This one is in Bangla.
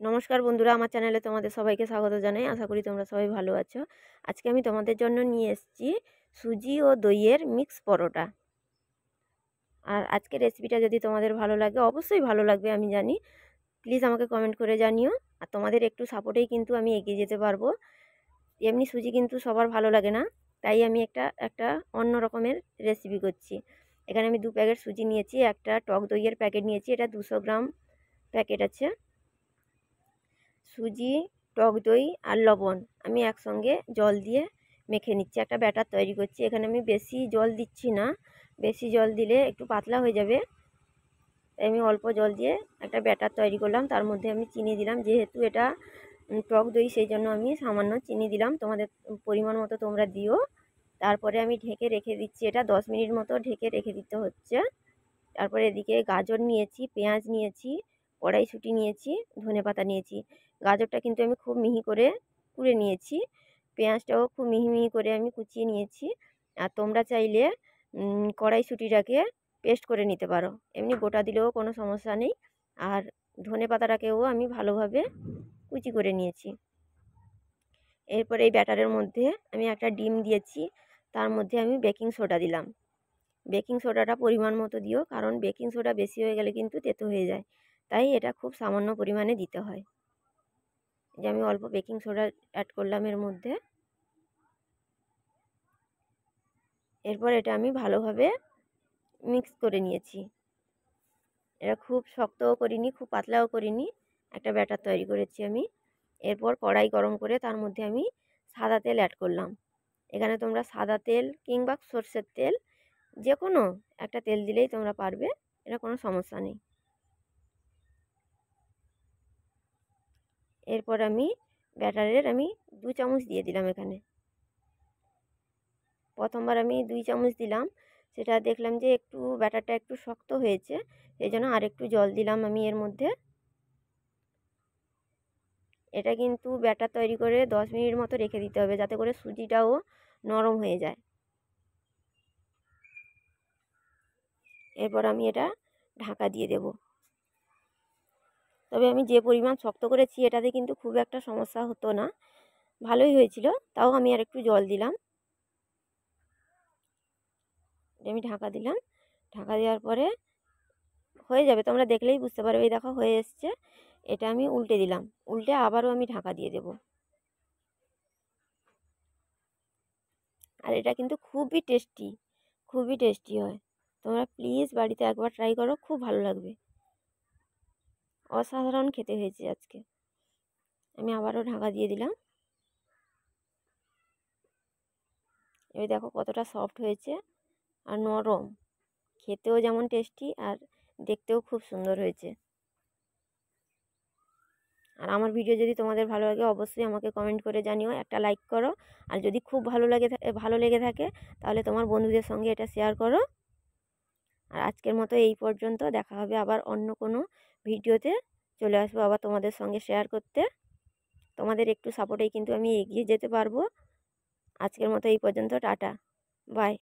নমস্কার বন্ধুরা, আমার চ্যানেলে তোমাদের সবাইকে স্বাগত জানাই। আশা করি তোমরা সবাই ভালো আছো। আজকে আমি তোমাদের জন্য নিয়ে এসেছি সুজি ও দইয়ের মিক্স পরোটা। আর আজকের রেসিপিটা যদি তোমাদের ভালো লাগে, অবশ্যই ভালো লাগবে আমি জানি, প্লিজ আমাকে কমেন্ট করে জানিও। আর তোমাদের একটু সাপোর্টেই কিন্তু আমি এগিয়ে যেতে পারবো। এমনি সুজি কিন্তু সবার ভালো লাগে না, তাই আমি একটা অন্য রকমের রেসিপি করছি। এখানে আমি 2 প্যাকেট সুজি নিয়েছি, একটা টক দইয়ের প্যাকেট নিয়েছি, এটা 200 গ্রাম প্যাকেট আছে। সুজি, টক দই আর লবণ আমি একসঙ্গে জল দিয়ে মেখে নিচ্ছি, একটা ব্যাটার তৈরি করছি। এখানে আমি বেশি জল দিচ্ছি না, বেশি জল দিলে একটু পাতলা হয়ে যাবে, তাই আমি অল্প জল দিয়ে একটা ব্যাটার তৈরি করলাম। তার মধ্যে আমি চিনি দিলাম, যেহেতু এটা টক দই সেই জন্য আমি সামান্য চিনি দিলাম, তোমাদের পরিমাণ মতো তোমরা দিও। তারপরে আমি ঢেকে রেখে দিচ্ছি, এটা 10 মিনিট মতো ঢেকে রেখে দিতে হচ্ছে। তারপরে এদিকে গাজর নিয়েছি, পেঁয়াজ নিয়েছি, কড়াইশুঁটি নিয়েছি, ধনেপাতা নিয়েছি। গাজরটা কিন্তু আমি খুব মিহি করে কুড়ে নিয়েছি, পেঁয়াজটাও খুব মিহি মিহি করে আমি কুচিয়ে নিয়েছি। আর তোমরা চাইলে কড়াইশুঁটিটাকে পেস্ট করে নিতে পারো, এমনি গোটা দিলেও কোনো সমস্যা নেই। আর ধনেপাতাটাকেও আমি ভালোভাবে কুচি করে নিয়েছি। এরপর এই ব্যাটারের মধ্যে আমি একটা ডিম দিয়েছি, তার মধ্যে আমি বেকিং সোডা দিলাম। বেকিং সোডাটা পরিমাণ মতো দিও, কারণ বেকিং সোডা বেশি হয়ে গেলে কিন্তু তেতো হয়ে যায়, তাই এটা খুব সামান্য পরিমাণে দিতে হয়। যে আমি অল্প বেকিং সোডা অ্যাড করলাম এর মধ্যে। এরপর এটা আমি ভালোভাবে মিক্স করে নিয়েছি। এটা খুব শক্তও করিনি, খুব পাতলাও করিনি, একটা ব্যাটার তৈরি করেছি আমি। এরপর কড়াই গরম করে তার মধ্যে আমি সাদা তেল অ্যাড করলাম। এখানে তোমরা সাদা তেল কিংবা সর্ষের তেল, যে কোনো একটা তেল দিলেই তোমরা পারবে, এটা কোনো সমস্যা নেই। এরপর আমি ব্যাটারের 2 চামচ দিয়ে দিলাম এখানে। প্রথমবার আমি 2 চামচ দিলাম, সেটা দেখলাম যে একটু ব্যাটারটা একটু শক্ত হয়েছে, সেই জন্য আর একটু জল দিলাম আমি এর মধ্যে। এটা কিন্তু ব্যাটার তৈরি করে 10 মিনিট মতো রেখে দিতে হবে, যাতে করে সুজিটাও নরম হয়ে যায়। এরপর আমি এটা ঢাকা দিয়ে দেব। তবে আমি যে পরিমাণ শক্ত করেছি এটাতে কিন্তু খুব একটা সমস্যা হতো না, ভালোই হয়েছিল। তাও আমি আর একটু জল দিলাম। আমি ঢাকা দিলাম, ঢাকা দেওয়ার পরে হয়ে যাবে, তোমরা দেখলেই বুঝতে পারবে। এই দেখো হয়ে এসছে। এটা আমি উল্টে দিলাম, উল্টে আবারও আমি ঢাকা দিয়ে দেব। আর এটা কিন্তু খুবই টেস্টি, খুবই টেস্টি হয়। তোমরা প্লিজ বাড়িতে একবার ট্রাই করো, খুব ভালো লাগবে। অসাধারণ খেতে হয়েছে আজকে। আমি আবারও ঢাকা দিয়ে দিলাম। এই দেখো কতটা সফট হয়েছে আর নরম, খেতেও যেমন টেস্টি আর দেখতেও খুব সুন্দর হয়েছে। আর আমার ভিডিও যদি তোমাদের ভালো লাগে, অবশ্যই আমাকে কমেন্ট করে জানিও, একটা লাইক করো। আর যদি খুব ভালো লেগে থাকে, তাহলে তোমার বন্ধুদের সঙ্গে এটা শেয়ার করো। আর আজকের মতো এই পর্যন্ত, দেখা হবে আবার অন্য কোনো ভিডিওতে। চলে আসবো আবার তোমাদের সঙ্গে শেয়ার করতে। তোমাদের একটু সাপোর্টেই কিন্তু আমি এগিয়ে যেতে পারবো। আজকের মতো এই পর্যন্ত, টাটা, বাই।